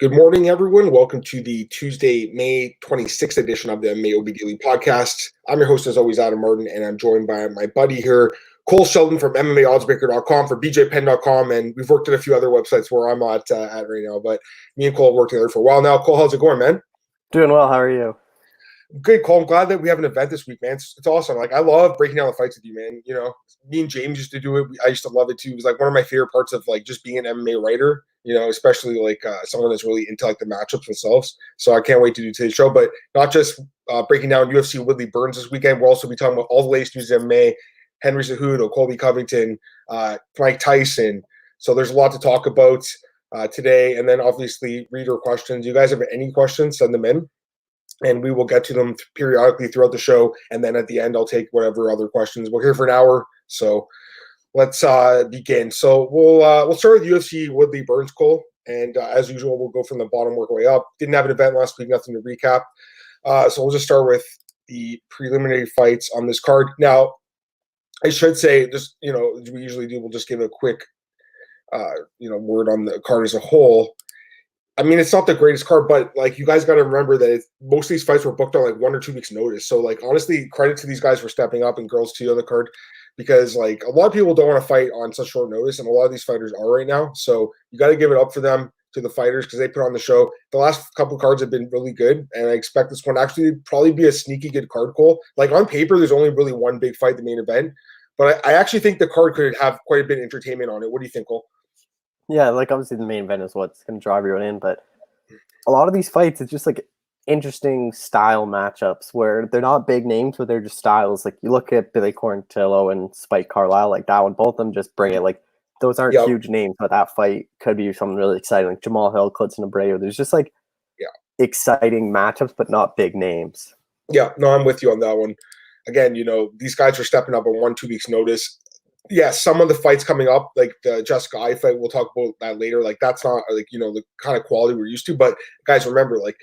Good morning, everyone. Welcome to the Tuesday, May 26th edition of the MAOB Daily Podcast. I'm your host, as always, Adam Martin, and I'm joined by my buddy here, Cole Shelton from MMAOddsbreaker.com, for BJPenn.com, and we've worked at a few other websites where I'm at right now, but me and Cole have worked together for a while now. Cole, how's it going, man? Doing well. How are you? Good, Cole. I'm glad that we have an event this week, man. It's awesome. Like, I love breaking down the fights with you, man. You know, me and James used to do it. I used to love it too. It was like one of my favorite parts of like just being an MMA writer. You know, especially like someone that's really into like the matchups themselves. So I can't wait to do today's show. But not just breaking down UFC Woodley Burns this weekend. We'll also be talking about all the latest news in MMA, Henry Cejudo, Colby Covington, Mike Tyson. So there's a lot to talk about today. And then obviously reader questions. You guys have any questions, send them in, and we will get to them periodically throughout the show. And then at the end, I'll take whatever other questions. We're here for an hour, so let's begin. So we'll start with UFC Woodley Burns, Cole, and as usual, we'll go from the bottom, work our way up. Didn't have an event last week, nothing to recap. So we'll just start with the preliminary fights on this card. Now, I should say, just as we usually do, we'll just give a quick word on the card as a whole. I mean, it's not the greatest card, but like you guys got to remember that most of these fights were booked on like 1 or 2 weeks notice. So like honestly, credit to these guys for stepping up, and girls too on the card, because like a lot of people don't want to fight on such short notice, and a lot of these fighters are right now. So you got to give it up for them, to the fighters, because they put on the show. The last couple of cards have been really good, and I expect this one actually probably be a sneaky good card, Cole. Like on paper, there's only really one big fight, the main event, but I actually think the card could have quite a bit of entertainment on it. What do you think, Cole? Yeah, like obviously the main event is what's going to drive everyone in, but a lot of these fights, it's just like interesting style matchups where they're not big names, but they're just styles. Like you look at Billy Quarantillo and Spike Carlisle, like that one, both of them just bring it. Like those aren't huge names, but that fight could be something really exciting. Like Jamal Hill, Clidson Abreu. There's just like exciting matchups, but not big names. Yeah, no, I'm with you on that one. Again, these guys are stepping up on 1 2 weeks notice. Yeah, some of the fights coming up, like the Jessica I fight, we'll talk about that later. Like that's not like the kind of quality we're used to. But guys, remember, like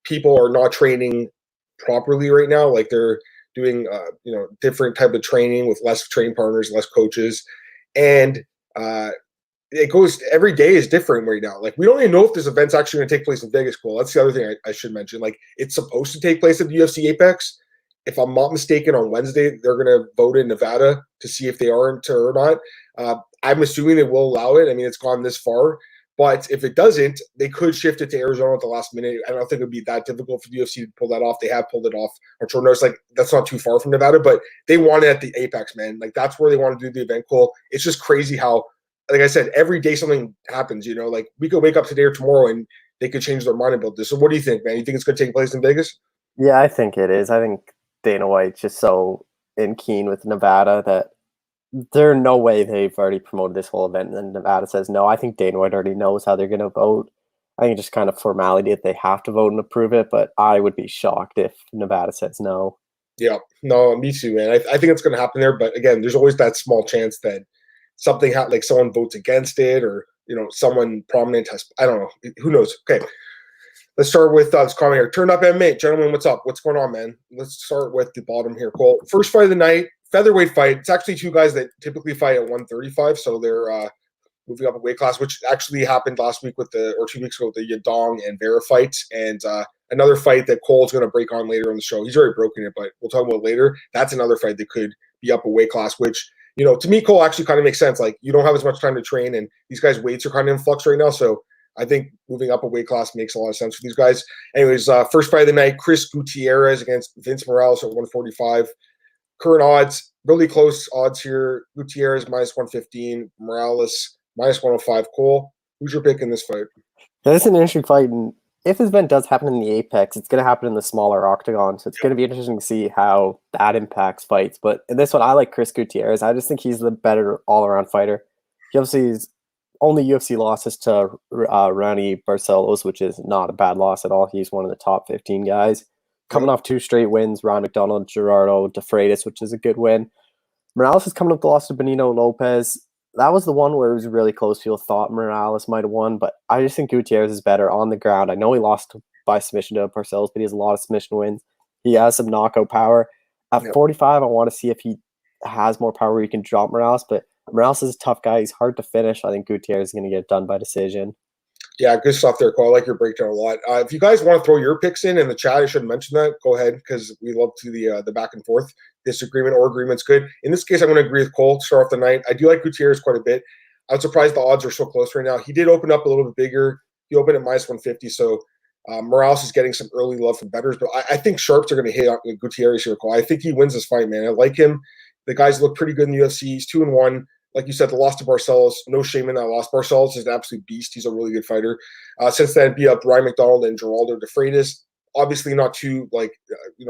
people are not training properly right now. Like they're doing different type of training with less trained partners, less coaches, and it goes every day is different right now. Like we don't even know if this event's actually going to take place in Vegas. Cool. That's the other thing I should mention. Like it's supposed to take place at the UFC Apex. If I'm not mistaken, on Wednesday, they're going to vote in Nevada to see if they aren't or not. I'm assuming they will allow it. I mean, it's gone this far. But if it doesn't, they could shift it to Arizona at the last minute. I don't think it would be that difficult for the UFC to pull that off. They have pulled it off on short notice. Like, that's not too far from Nevada, but they want it at the Apex, man. Like, that's where they want to do the event, Cole. It's just crazy how, like I said, every day something happens, Like, we could wake up today or tomorrow and they could change their mind about this. So what do you think, man? You think it's going to take place in Vegas? Yeah, I think it is. I think Dana White's just so keen with Nevada that there's no way they've already promoted this whole event and then Nevada says no. I think Dana White already knows how they're going to vote. I think it's just kind of formality that they have to vote and approve it, but I would be shocked if Nevada says no. Yeah, no, me too, man. I think it's going to happen there, but again, there's always that small chance that something like someone votes against it, or someone prominent has. I don't know. Who knows? Okay. Let's start with this comment here. Turn up MMA. Gentlemen, what's up? What's going on, man? Let's start with the bottom here, Cole. First fight of the night, featherweight fight. It's actually two guys that typically fight at 135, so they're moving up a weight class, which actually happened last week or 2 weeks ago with the Yadong and Vera fight, and another fight that Cole's going to break on later on the show. He's already broken it, but we'll talk about it later. That's another fight that could be up a weight class, which, to me, Cole, actually kind of makes sense. Like, you don't have as much time to train, and these guys' weights are kind of in flux right now, so I think moving up a weight class makes a lot of sense for these guys. Anyways, first fight of the night, Chris Gutierrez against Vince Morales at 145. Current odds, really close odds here. Gutierrez minus 115, Morales minus 105. Cole, who's your pick in this fight? Yeah, this is an interesting fight, and if this event does happen in the Apex, it's going to happen in the smaller octagon, so it's going to be interesting to see how that impacts fights. But in this one, I like Chris Gutierrez. I just think he's the better all-around fighter. He obviously is only UFC losses to Ronnie Barcelos, which is not a bad loss at all. He's one of the top 15 guys. Coming off 2 straight wins, Ron McDonald, Gerardo De Freitas, which is a good win. Morales is coming up the loss to Benito Lopez. That was the one where it was really close. People thought Morales might have won, but I just think Gutierrez is better on the ground. I know he lost by submission to Barcelos, but he has a lot of submission wins. He has some knockout power. At 45, I want to see if he has more power where he can drop Morales, but Morales is a tough guy. He's hard to finish. I think Gutierrez is going to get it done by decision. Yeah, good stuff there, Cole. I like your breakdown a lot. If you guys want to throw your picks in the chat, I should mention that. Go ahead, because we love to the back and forth. Disagreement or agreement's good. In this case, I'm going to agree with Cole to start off the night. I do like Gutierrez quite a bit. I was surprised the odds are so close right now. He did open up a little bit bigger. He opened at minus 150, so Morales is getting some early love from bettors. But I think sharps are going to hit on Gutierrez here, Cole. I think he wins this fight, man. I like him. The guys look pretty good in the UFC. He's 2-1. Like you said, the loss to Barcelos, no shame in that loss. Barcelos is an absolute beast. He's a really good fighter. Since then, beat up Ryan McDonald and Geraldo de Freitas. Obviously not too,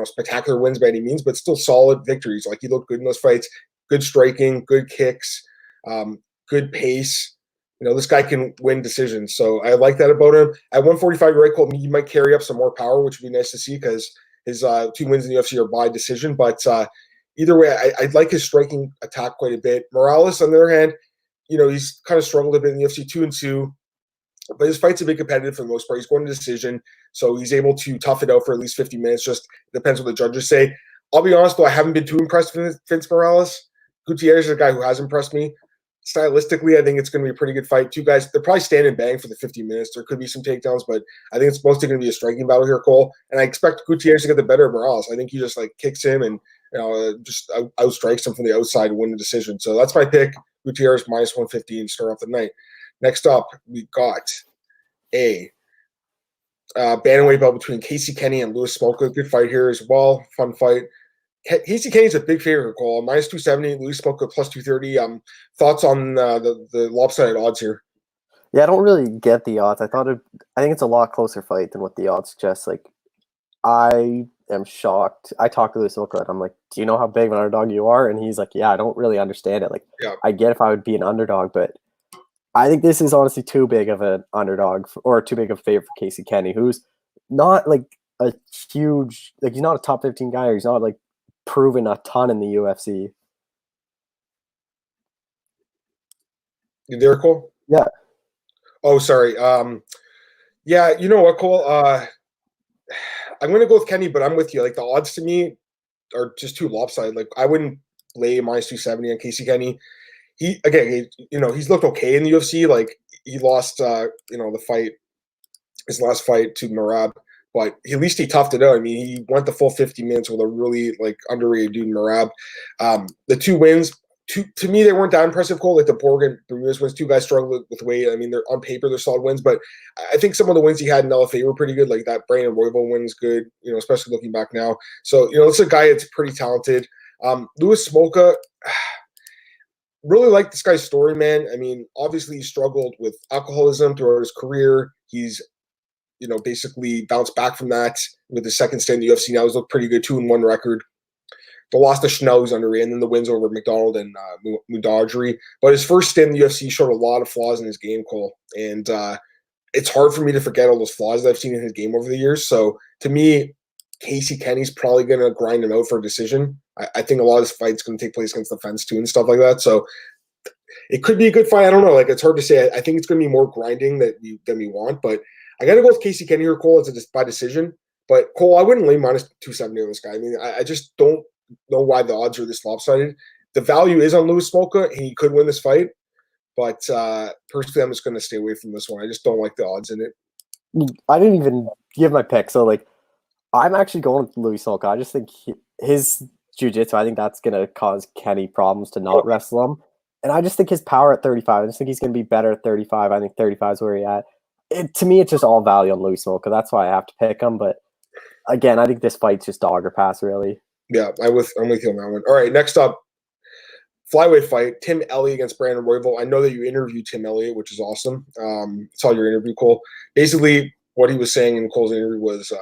spectacular wins by any means, but still solid victories. Like, he looked good in those fights. Good striking, good kicks, good pace. This guy can win decisions. So I like that about him. At 145, you're right, Cole, he might carry up some more power, which would be nice to see because his 2 wins in the UFC are by decision. But either way, I like his striking attack quite a bit. Morales, on the other hand, he's kind of struggled a bit in the UFC, 2-2. But his fights have been competitive for the most part. He's going to decision, so he's able to tough it out for at least 50 minutes. Just depends what the judges say. I'll be honest, though, I haven't been too impressed with Vince Morales. Gutierrez is a guy who has impressed me. Stylistically, I think it's going to be a pretty good fight. Two guys, they're probably stand and bang for the 50 minutes. There could be some takedowns, but I think it's mostly going to be a striking battle here, Cole. And I expect Gutierrez to get the better of Morales. I think he just kicks him and just outstrikes him from the outside to win the decision. So that's my pick. Gutierrez minus 115 start off the night. Next up, we got a bantamweight bout between Casey Kenny and Louis Smolka. Good fight here as well. Fun fight. Casey Kenny's a big favorite, Cole. Minus 270, Louis Smolka plus 230. Thoughts on the lopsided odds here? Yeah, I don't really get the odds. I think it's a lot closer fight than what the odds suggest. I am shocked. I talked to Louis Smolka and I'm like, do you know how big of an underdog you are? And he's like, yeah, I don't really understand it. I get if I would be an underdog, but I think this is honestly too big of an underdog or too big of a favorite for Casey Kenny, who's not a huge, he's not a top 15 guy, or he's not proven a ton in the UFC. You there, Cole? Yeah. Oh, sorry. Yeah, you know what, Cole? I'm going to go with Kenny, but I'm with you. The odds to me are just too lopsided. I wouldn't lay minus 270 on Casey Kenny. He's looked okay in the UFC. He lost, the fight, his last fight to Merab, but at least he toughed it out. I mean, he went the full 50 minutes with a really underrated dude, Merab. The 2 wins, to me, they weren't that impressive, Cole. The Borg Bermudez wins, 2 guys struggled with weight. I mean, they're on paper, they're solid wins, but I think some of the wins he had in LFA were pretty good. That Brandon Royval win is good, especially looking back now. So, it's a guy that's pretty talented. Louis Smolka, really like this guy's story, man. I mean, obviously he struggled with alcoholism throughout his career. He's, basically bounced back from that with his second stint in the UFC. Now he's looked pretty good, 2-1 record. The loss to Schnell, who's underrated, and then the wins over McDonald and Mudajri. But his first stint in the UFC showed a lot of flaws in his game, Cole. And it's hard for me to forget all those flaws that I've seen in his game over the years. So to me, Casey Kenny's probably going to grind him out for a decision. I think a lot of this fight's going to take place against the fence too and stuff like that. So it could be a good fight. I don't know. It's hard to say. I think it's going to be more grinding than we want. But I got to go with Casey Kenny here, Cole. It's by decision. But Cole, I wouldn't lay minus 270 on this guy. I mean, I just don't know why the odds are this lopsided. The value is on Louis Smolka, and he could win this fight. But personally, I'm just going to stay away from this one. I just don't like the odds in it. I didn't even give my pick. So, I'm actually going with Louis Smolka. I just think his jiu-jitsu, I think that's going to cause Kenny problems to not wrestle him. And I just think his power at 35, I just think he's going to be better at 35. I think 35 is where he's at. To me, it's just all value on Louis Smolka. That's why I have to pick him. But again, I think this fight's just dog or pass, really. Yeah, I'm with you on that one. All right, next up, flyweight fight, Tim Elliott against Brandon Royval. I know that you interviewed Tim Elliott, which is awesome. Saw your interview, Cole. Basically, what he was saying in Cole's interview was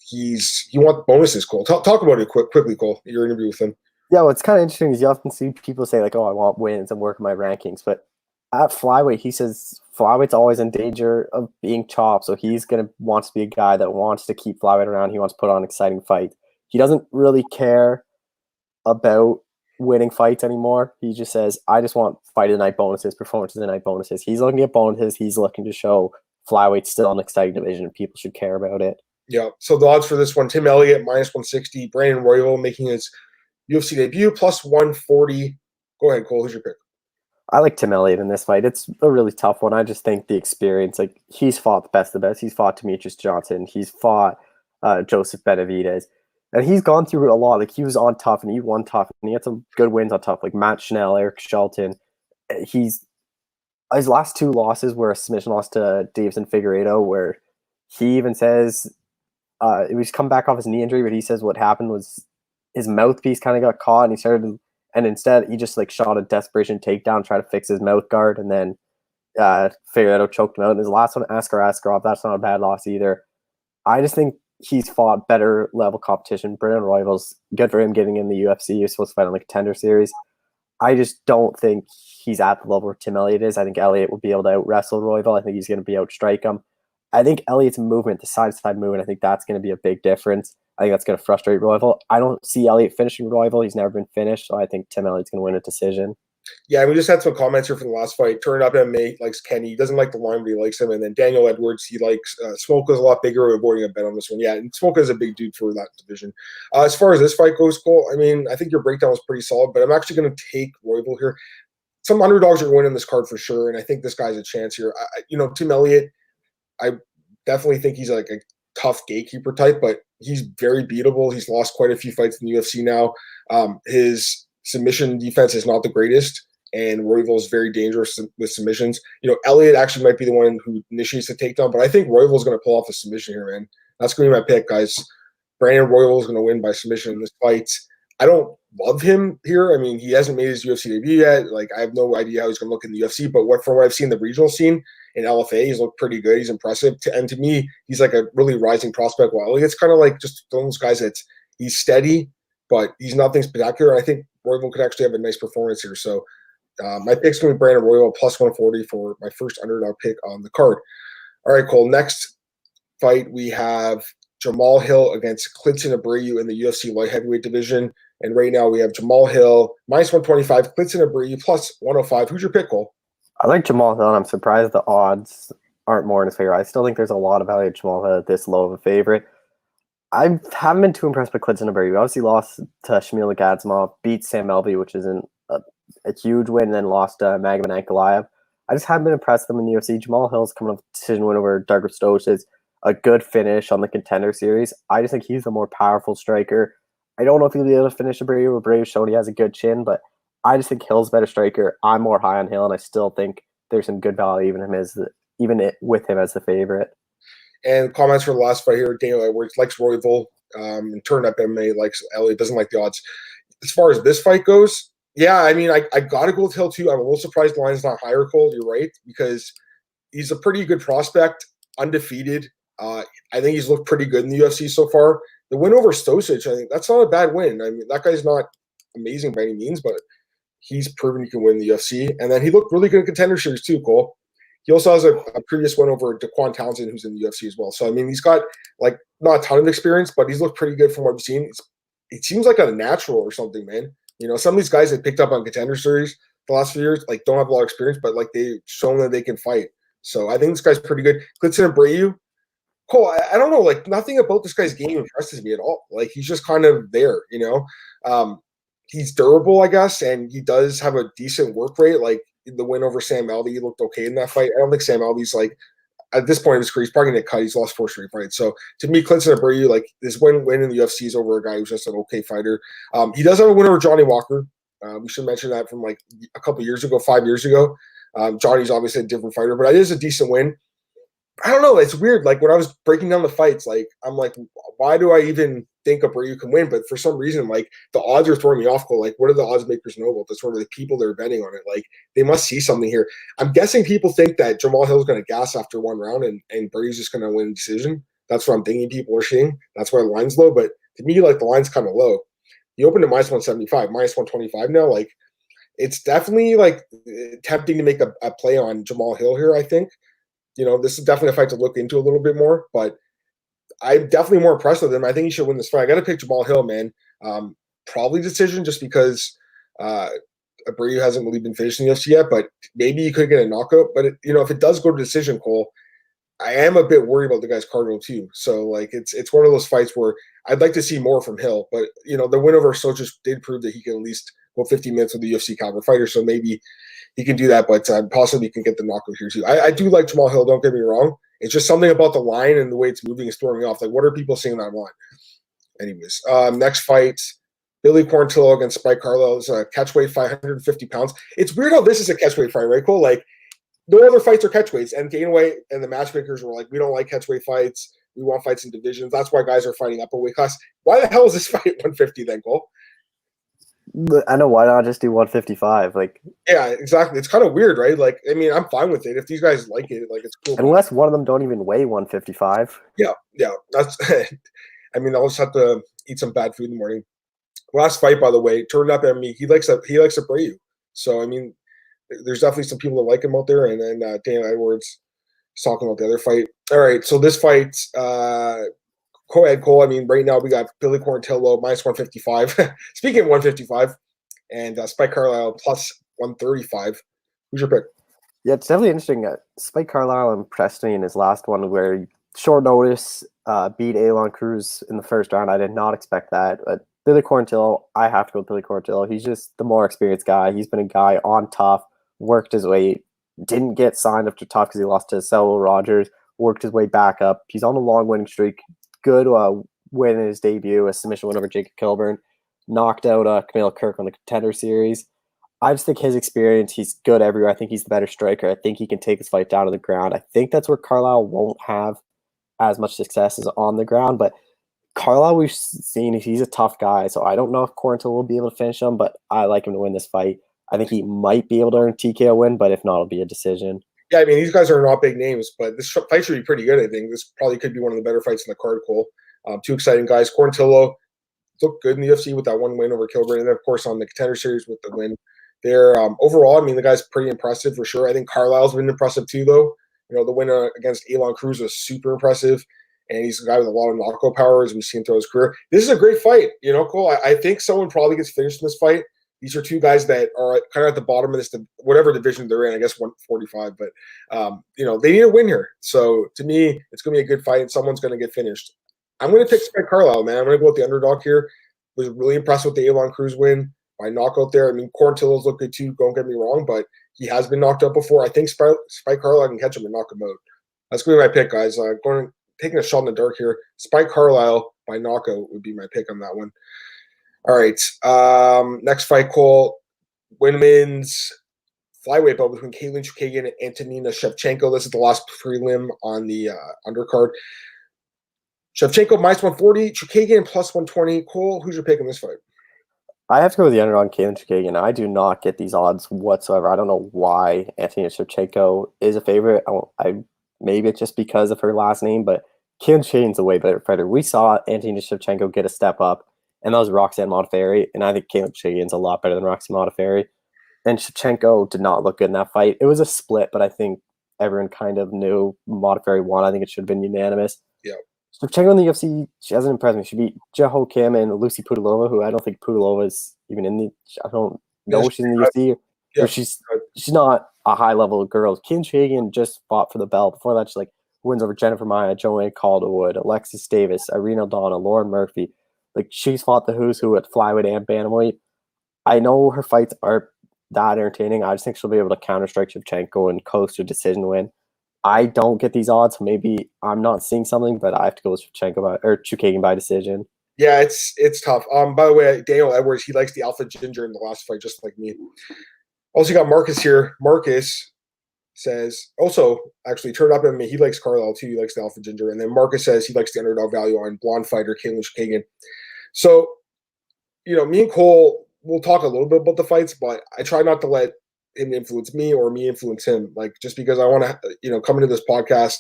he wants bonuses, Cole. Talk about it quickly, Cole, your interview with him. Yeah, what's kind of interesting is you often see people say, oh, I want wins, I'm working my rankings. But at flyweight, he says flyweight's always in danger of being chopped. So he's wants to be a guy that wants to keep flyweight around. He wants to put on exciting fights. He doesn't really care about winning fights anymore. He just says, I just want fight of the night bonuses, performance of the night bonuses. He's looking at bonuses. He's looking to show flyweight's still an exciting division and people should care about it. Yeah. So the odds for this one, Tim Elliott minus 160, Brandon Royval making his UFC debut plus 140. Go ahead, Cole. Who's your pick? I like Tim Elliott in this fight. It's a really tough one. I just think the experience, like he's fought the best of the best. He's fought Demetrius Johnson. He's fought Joseph Benavidez. And he's gone through a lot. Like he was on tough and he won tough and he had some good wins on tough, like Matt Schnell, Eric Shelton. His last two losses were a submission loss to Davison Figueiredo, where he even says it was come back off his knee injury, but he says what happened was his mouthpiece kind of got caught and he started, and instead he just like shot a desperation takedown, try to fix his mouth guard, and then Figueiredo choked him out. And his last one, Askar Askarov, that's not a bad loss either. I just think he's fought better level competition. Brendan Royval's good for him getting in the UFC. He was supposed to fight on the Contender Series. I just don't think he's at the level where Tim Elliott is. I think Elliott will be able to out-wrestle Royval. I think he's going to be out-strike him. I think Elliott's movement, the side-to-side movement, I think that's going to be a big difference. I think that's going to frustrate Royval. I don't see Elliott finishing Royval. He's never been finished, so I think Tim Elliott's going to win a decision. Yeah, we just had some comments here from the last fight. Turned up MMA likes Kenny. He doesn't like the line, but he likes him. And then Daniel Edwards, he likes Smolka's a lot bigger, avoiding a bet on this one. Yeah, and Smolka is a big dude for that division. As far as this fight goes, Cole, I mean, I think your breakdown was pretty solid, but I'm actually going to take Royval here. Some underdogs are winning this card for sure, and I think this guy's a chance here. Tim Elliott, I definitely think he's like a tough gatekeeper type, but he's very beatable. He's lost quite a few fights in the UFC now. His submission defense is not the greatest, and Royval is very dangerous with submissions. Elliott actually might be the one who initiates the takedown, but I think Royval is going to pull off a submission here, man. That's going to be my pick, guys. Brandon Royval is going to win by submission in this fight. I don't love him here. I mean, he hasn't made his UFC debut yet. Like, I have no idea how he's going to look in the UFC, but from what I've seen in the regional scene in LFA, he's looked pretty good. He's impressive. And to me, he's like a really rising prospect. While it's kind of like just one of those guys that he's steady, but he's nothing spectacular. I think Royval could actually have a nice performance here. So my pick's going to be Brandon Royval plus 140 for my first underdog pick on the card. All right, Cole. Next fight, we have Jamal Hill against Clinton Abreu in the UFC light heavyweight division. And right now we have Jamal Hill minus 125, Clinton Abreu plus 105. Who's your pick, Cole? I like Jamal Hill, and I'm surprised the odds aren't more in his favor. I still think there's a lot of value at Jamal Hill at this low of a favorite. I haven't been too impressed by Clinton Abreu. He obviously lost to Shamil Gadzhimov, beat Sam Alvey, which isn't a huge win, and then lost to Magomed Ankalaev. I just haven't been impressed with him in the UFC. Jamal Hill's coming off a decision win over Douglas Stoches, a good finish on the Contender Series. I just think he's the more powerful striker. I don't know if he'll be able to finish Abreu. Abreu's shown he has a good chin, but I just think Hill's a better striker. I'm more high on Hill, and I still think there's some good value even with him as the favorite. And comments for the last fight here, Daniel Edwards likes Royval, and turned up MMA, likes Elliott, doesn't like the odds. As far as this fight goes, yeah, I mean, I got to go with Hill too. I'm a little surprised the line's not higher, Cole. You're right, because he's a pretty good prospect, undefeated. I think he's looked pretty good in the UFC so far. The win over Stosic, I think that's not a bad win. I mean, that guy's not amazing by any means, but he's proven he can win the UFC. And then he looked really good in Contender Series too, Cole. He also has a previous win over Daquan Townsend, who's in the UFC as well. So, I mean, he's got, like, not a ton of experience, but he's looked pretty good from what we've seen. It seems like a natural or something, man. Some of these guys that picked up on Contender Series the last few years, like, don't have a lot of experience, but, like, they've shown that they can fight. So, I think this guy's pretty good. Clinton Abreu, Cole, I don't know. Like, nothing about this guy's game impresses me at all. Like, he's just kind of there, He's durable, I guess, and he does have a decent work rate. Like, the win over Sam Alvey, he looked okay in that fight. I don't think Sam Alvey's, like, at this point in his career, he's probably going to get cut. He's lost 4 straight fights. So, to me, Clinton Abreu, like, this win in the UFC is over a guy who's just an okay fighter. He does have a win over Johnny Walker. We should mention that from, like, a couple years ago, 5 years ago. Johnny's obviously a different fighter, but it is a decent win. I don't know. It's weird. Like, when I was breaking down the fights, like, I'm like, why do I even think Abreu can win? But for some reason, like, the odds are throwing me off. Like, what do the odds makers know about this? What are the people that are betting on it? Like, they must see something here. I'm guessing people think that Jamal Hill is going to gas after one round and Abreu's just going to win a decision. That's what I'm thinking people are seeing. That's why the line's low. But to me, like, the line's kind of low. He opened at minus 175, minus 125 now. Like, it's definitely, like, tempting to make a play on Jamal Hill here, I think. This is definitely a fight to look into a little bit more, but I'm definitely more impressed with him. I think he should win this fight. I got to pick Jamal Hill, man. Probably decision just because Abreu hasn't really been finished in the UFC yet, but maybe he could get a knockout. But, if it does go to decision, Cole, I am a bit worried about the guy's cardio too. So, like, it's one of those fights where I'd like to see more from Hill. But, the win over Stoches did prove that he can at least go 50 minutes with the UFC caliber fighter. So maybe he can do that, but possibly he can get the knockout here too. I do like Jamal Hill, don't get me wrong. It's just something about the line and the way it's moving is throwing me off. Like, what are people seeing that line? Anyways, next fight, Billy Quarantillo against Spike Carlisle. Is a catchweight, 550 pounds. It's weird how this is a catchweight fight, right? Cool. Like, no other fights are catchweights. And Dana White and the matchmakers were like, we don't like catchweight fights. We want fights in divisions. That's why guys are fighting up a weight class. Why the hell is this fight 150 then, Cole? I know, why not just do 155? Like, yeah, exactly. It's kind of weird, right? Like, I mean, I'm fine with it if these guys like it. Like, it's cool. Unless one of them don't even weigh 155. Yeah. That's. I mean, I'll just have to eat some bad food in the morning. Last fight, by the way, turned up at me. He likes to bray you. So I mean, there's definitely some people that like him out there. And then Dan Edwards is talking about the other fight. All right, so this fight, go ahead, Cole. I mean, right now we got Billy Quarantillo minus 155. Speaking of 155, and Spike Carlisle plus 135. Who's your pick? Yeah, it's definitely interesting. Spike Carlisle impressed me in his last one where short notice beat Elon Cruz in the first round. I did not expect that. But Billy Quarantillo, I have to go with Billy Quarantillo. He's just the more experienced guy. He's been a guy on tough, worked his way, didn't get signed up to tough because he lost to Cecil Rogers, worked his way back up. He's on a long winning streak. Good win in his debut, a submission win over Jacob Kilburn. Knocked out Camille Kirk on the Contender Series. I just think his experience, he's good everywhere. I think he's the better striker. I think he can take his fight down to the ground. I think that's where Carlisle won't have as much success as on the ground. But Carlisle, we've seen he's a tough guy. So I don't know if Quarantillo will be able to finish him, but I like him to win this fight. I think he might be able to earn TKO win, but if not, it'll be a decision. Yeah, I mean, these guys are not big names, but this fight should be pretty good, I think. This probably could be one of the better fights in the card, Cole. Two exciting guys. Quarantillo looked good in the UFC with that one win over Gilbert, and then, of course, on the Contender Series with the win there. Overall, I mean, the guy's pretty impressive for sure. I think Carlisle's been impressive too, though. You know, the winner against Elon Cruz was super impressive, and he's a guy with a lot of knockout power, as we've seen throughout his career. This is a great fight, you know, Cole. I think someone probably gets finished in this fight. These are two guys that are kind of at the bottom of this, whatever division they're in, I guess 145. But, you know, they need a win here. So, to me, it's going to be a good fight, and someone's going to get finished. I'm going to pick Spike Carlisle, man. I'm going to go with the underdog here. Was really impressed with the Elon Cruz win by knockout there. I mean, Quarantillo's look good too, don't get me wrong, but he has been knocked out before. I think Spike Carlisle can catch him and knock him out. That's going to be my pick, guys. Taking a shot in the dark here. Spike Carlisle by knockout would be my pick on that one. All right. Next fight, Cole. Women's flyweight bout between Katlyn Chookagian and Antonina Shevchenko. This is the last prelim on the undercard. Shevchenko minus 140, Chookagian plus 120. Cole, who's your pick in this fight? I have to go with the underdog, Katlyn Chookagian. I do not get these odds whatsoever. I don't know why Antonina Shevchenko is a favorite. Maybe it's just because of her last name, but Katlyn Chookagian's a way better fighter. We saw Antonina Shevchenko get a step up, and that was Roxanne Modafferi, and I think Katlyn Chookagian's a lot better than Roxanne Modafferi. And Shevchenko did not look good in that fight. It was a split, but I think everyone kind of knew Modafferi won. I think it should have been unanimous. Yeah. Shevchenko in the UFC, she hasn't impressed me. She beat Jeho Kim and Lucy Pudilova, who I don't think Pudilova is even in the. I don't know if she's in the UFC. Yeah. Or she's not a high level of girl. Katlyn Chookagian just fought for the belt. Before that, she wins over Jennifer Maia, Joanne Calderwood, Alexis Davis, Irene Aldana, Lauren Murphy. She's fought the who's who at flyweight and bantamweight. I know her fights are that entertaining. I just think she'll be able to counter-strike Shevchenko and coast to a decision win. I don't get these odds. Maybe I'm not seeing something, but I have to go with Chookagian by decision. Yeah, it's tough. By the way, Daniel Edwards, he likes the Alpha Ginger in the last fight, just like me. Also, got Marcus here. Marcus says, also, actually, turned up at me. He likes Carlisle too. He likes the Alpha Ginger. And then Marcus says he likes the underdog value on blonde fighter Katlyn Chookagian. So, you know, me and Cole, we'll talk a little bit about the fights, but I try not to let him influence me or me influence him. Just because I want to, you know, come into this podcast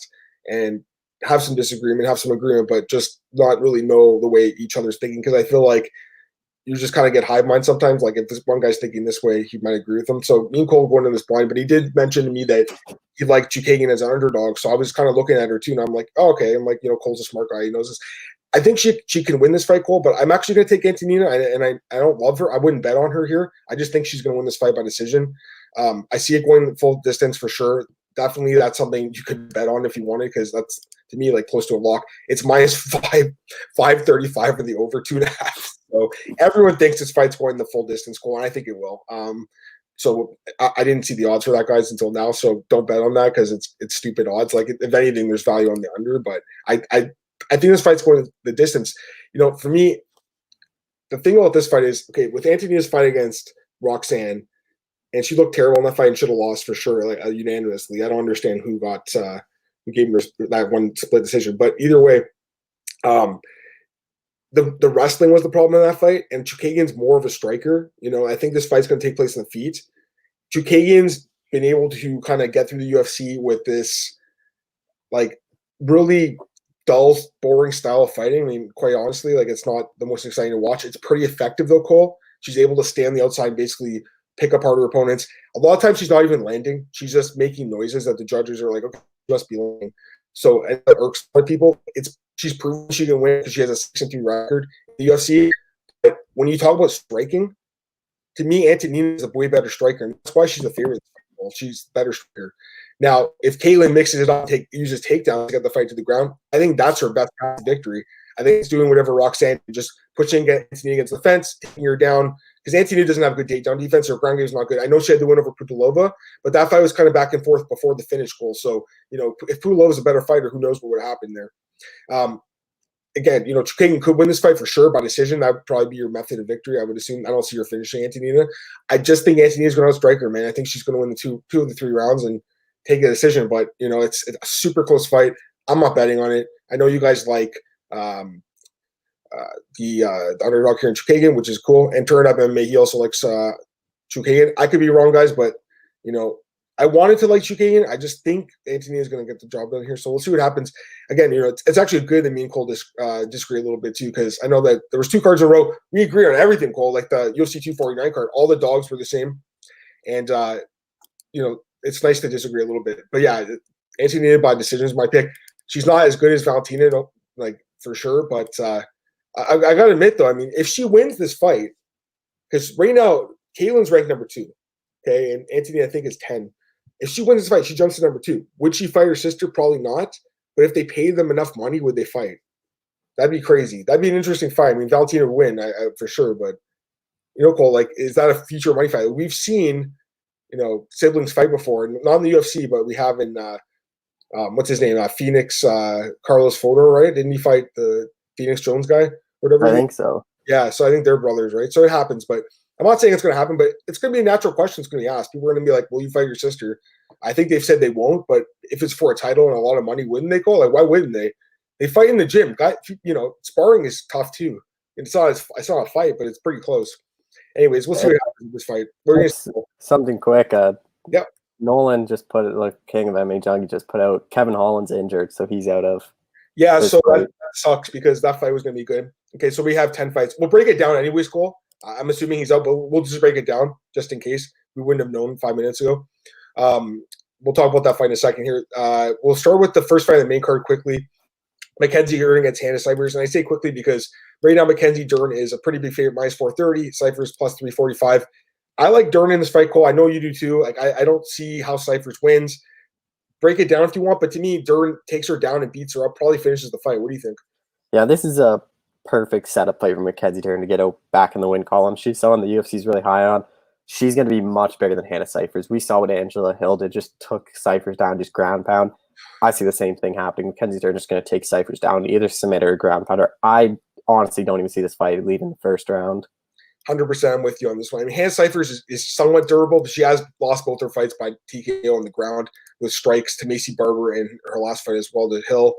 and have some disagreement, have some agreement, but just not really know the way each other's thinking. Because I feel like you just kind of get hive mind sometimes. Like if this one guy's thinking this way, he might agree with him. So me and Cole going in this blind, but he did mention to me that he liked Chookagian as an underdog. So I was kind of looking at her too, and I'm like, oh, okay. I'm like, you know, Cole's a smart guy. He knows this. I think she can win this fight, Cole, but I'm actually going to take Antonina, and I don't love her. I wouldn't bet on her here. I just think she's going to win this fight by decision. I see it going full distance for sure. Definitely that's something you could bet on if you wanted, because that's, to me, like close to a lock. It's minus 535 for the over 2.5. So everyone thinks this fight's going the full distance, Cole, and I think it will. So I didn't see the odds for that, guys, until now. So don't bet on that because it's stupid odds. Like if anything, there's value on the under. But I think this fight's going the distance. For me, the thing about this fight is, okay, with Antonina's fight against Roxanne, and she looked terrible in that fight and should have lost for sure, like unanimously. I don't understand who gave her that one split decision. But either way, the wrestling was the problem in that fight, and Chukagian's more of a striker. I think this fight's going to take place in the feet. Chukagian's been able to kind of get through the UFC with this, like, really dull, boring style of fighting. I mean, quite honestly, like, it's not the most exciting to watch. It's pretty effective, though, Cole. She's able to stay on the outside and basically pick apart her opponents. A lot of times she's not even landing. She's just making noises that the judges are like, okay, she must be landing. So it irks people. She's proven she can win because she has a 6-3 record in the UFC. But when you talk about striking, to me, Antonina is a way better striker, and that's why she's a favorite. Well, she's a better striker. Now, if Caitlin mixes it up, uses takedowns to get the fight to the ground, I think that's her best path to victory. I think it's doing whatever Roxanne, just pushing Antonina against the fence, taking her down, because Antonina doesn't have good takedown defense. Her ground game is not good. I know she had the win over Pudilova, but that fight was kind of back and forth before the finish goal. So, if Pudilova is a better fighter, who knows what would happen there. Again, Chukagian could win this fight for sure by decision. That would probably be your method of victory, I would assume. I don't see her finishing Antonina. I just think Antonina's going to outstrike her, man. I think she's going to win the two of the 3 rounds and take a decision. But, it's a super close fight. I'm not betting on it. I know you guys like the underdog here in Chukagian, which is cool. And Turn Up MMA, he also likes Chukagian. I could be wrong, guys, but, I wanted to like Chukagian. I just think Antonina is going to get the job done here. So we'll see what happens. Again, it's actually good that me and Cole disagree a little bit too, because I know that there was 2 cards in a row. We agree on everything, Cole. Like the UFC 249 card, all the dogs were the same. And, it's nice to disagree a little bit. But yeah, Antonina by decision is my pick. She's not as good as Valentina, like for sure. But I got to admit, though, I mean, if she wins this fight, because right now, Caitlin's ranked number 2, okay? And Antonina, I think, is 10. If she wins this fight, she jumps to number 2. Would she fight her sister? Probably not. But if they paid them enough money, would they fight? That'd be crazy. That'd be an interesting fight. I mean, Valentina would win for sure. But, Cole, like, is that a future money fight? We've seen, siblings fight before. Not in the UFC, but we have in, what's his name? Phoenix, Carlos Fodor, right? Didn't he fight the Phoenix Jones guy? Whatever. I think so. Yeah, so I think they're brothers, right? So it happens. But I'm not saying it's going to happen, but it's going to be a natural question. It's going to be asked. People are going to be like, will you fight your sister? I think they've said they won't, but if it's for a title and a lot of money, wouldn't they go? Like, why wouldn't they? They fight in the gym. Sparring is tough too. It's not a fight, but it's pretty close. Anyways, we'll see what happens with this fight. Something quick. Yep. Nolan just put it, like King of MMA Junkie just put out, Kevin Holland's injured, so he's out of. Yeah, so that sucks because that fight was going to be good. Okay, so we have 10 fights. We'll break it down anyways, Cole. I'm assuming he's out, but we'll just break it down just in case. We wouldn't have known 5 minutes ago. We'll talk about that fight in a second here. We'll start with the first fight on the main card quickly. Mackenzie Dern against Hannah Cifers. And I say quickly because right now Mackenzie Dern is a pretty big favorite, minus 430. Cifers plus 345. I like Dern in this fight, Cole. I know you do too. Like I don't see how Cifers wins. Break it down if you want, but to me, Dern takes her down and beats her up, probably finishes the fight. What do you think? Yeah, this is a perfect setup play for Mackenzie Dern to get out back in the win column. She's someone the UFC's really high on. She's going to be much bigger than Hannah Cifers. We saw what Angela Hill did, just took Cifers down, just ground pound. I see the same thing happening. Mackenzie Dern is going to take Cifers down, either submit or ground pounder. I honestly don't even see this fight leaving the first round. 100% I'm with you on this one. I mean, Hannah Cifers is somewhat durable, but she has lost both her fights by TKO on the ground with strikes to Macy Barber in her last fight as well to Hill.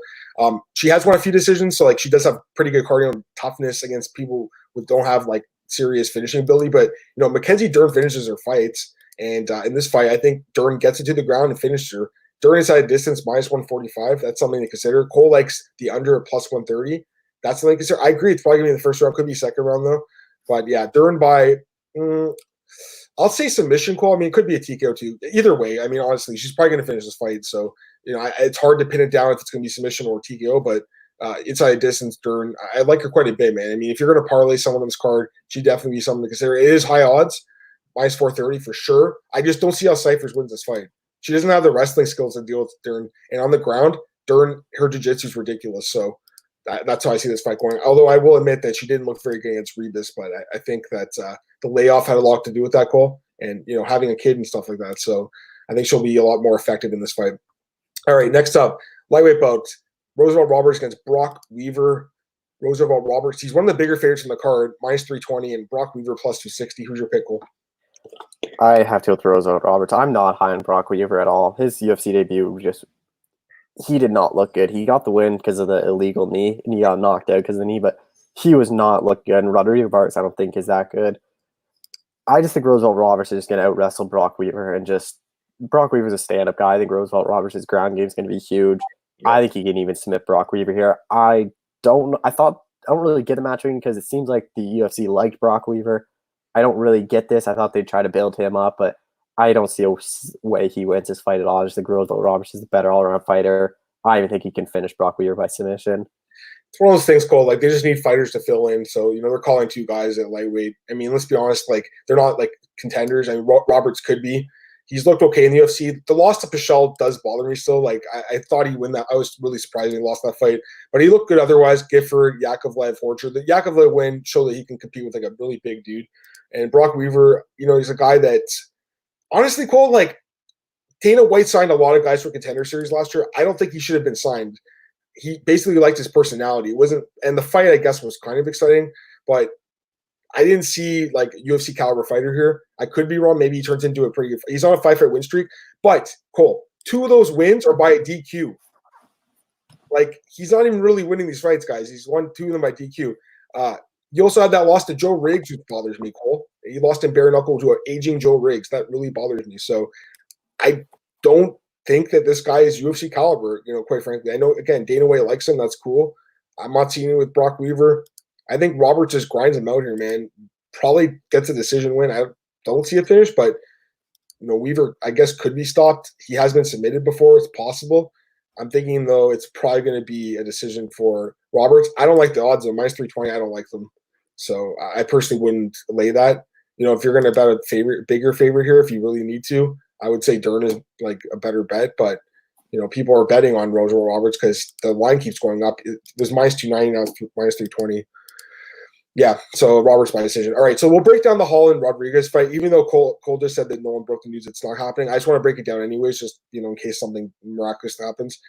She has won a few decisions, so like she does have pretty good cardio and toughness against people who don't have like serious finishing ability. But Mackenzie Dern finishes her fights, and in this fight, I think Dern gets it to the ground and finishes her. Dern inside distance minus 145. That's something to consider. Cole likes the under at plus 130. That's something to consider. I agree. It's probably gonna be the first round. Could be second round though. But yeah, Dern by, I'll say submission, Cole. I mean, it could be a TKO too. Either way, I mean, honestly, she's probably going to finish this fight. So, it's hard to pin it down if it's going to be submission or TKO. But inside distance, Dern, I like her quite a bit, man. I mean, if you're going to parlay someone on this card, she'd definitely be something to consider. It is high odds, minus 430 for sure. I just don't see how Cifers wins this fight. She doesn't have the wrestling skills to deal with Dern. And on the ground, Dern, her jiu-jitsu is ridiculous. So, that's how I see this fight going. Although I will admit that she didn't look very good against Rebus, but I think that the layoff had a lot to do with that, Cole. and having a kid and stuff like that. So I think she'll be a lot more effective in this fight. All right, next up, lightweight bout, Roosevelt Roberts against Brock Weaver. Roosevelt Roberts, he's one of the bigger favorites in the card, minus 320, and Brock Weaver plus 260. Who's your pick, Cole? I have to go with Roosevelt Roberts. I'm not high on Brock Weaver at all. His UFC debut he did not look good. He got the win because of the illegal knee, and he got knocked out because of the knee, but he was not looking good. And Rodrigo Barnes, I don't think, is that good. I just think Roosevelt Roberts is just going to out-wrestle Brock Weaver, and Brock Weaver's a stand-up guy. I think Roosevelt Roberts' ground game is going to be huge. Yeah. I think he can even submit Brock Weaver here. I don't really get the matching because it seems like the UFC liked Brock Weaver. I don't really get this. I thought they'd try to build him up, but I don't see a way he wins this fight at all. I just think Roosevelt Roberts is the better all-around fighter. I even think he can finish Brock Weaver by submission. It's one of those things, Cole, like they just need fighters to fill in. So, they're calling two guys at lightweight. I mean, let's be honest, like they're not like contenders. I mean, Roberts could be. He's looked okay in the UFC. The loss to Pichel does bother me still. Like I thought he'd win that. I was really surprised when he lost that fight, but he looked good otherwise. Gifford, Yakovlev, Horcher. The Yakovlev win showed that he can compete with like a really big dude. And Brock Weaver, he's a guy that honestly, Cole, like Dana White signed a lot of guys for Contender Series last year. I don't think he should have been signed. He basically liked his personality. It wasn't, and the fight I guess was kind of exciting, but I didn't see like UFC caliber fighter here. I could be wrong. Maybe he turns into a pretty good. He's on a 5-fight win streak, but Cole, 2 of those wins are by a DQ. Like he's not even really winning these fights, guys. He's won 2 of them by DQ. You also had that loss to Joe Riggs, which bothers me, Cole. He lost in bare knuckle to an aging Joe Riggs. That really bothers me. So I don't think that this guy is UFC caliber, quite frankly. I know, again, Dana White likes him. That's cool. I'm not seeing it with Brock Weaver. I think Roberts just grinds him out here, man. Probably gets a decision win. I don't see a finish, but, Weaver, I guess, could be stopped. He has been submitted before. It's possible. I'm thinking, though, it's probably going to be a decision for Roberts. I don't like the odds, though. Minus 320, I don't like them. So I personally wouldn't lay that. If you're going to bet a bigger favorite here, if you really need to, I would say Dern is like a better bet, but people are betting on Roosevelt Roberts because the line keeps going up. It was minus 290, now it's minus 320. Yeah, so Roberts by decision. All right, so we'll break down the Holland Rodriguez fight. Even though Cole just said that no one broke the news, it's not happening. I just want to break it down anyways, just in case something miraculous happens.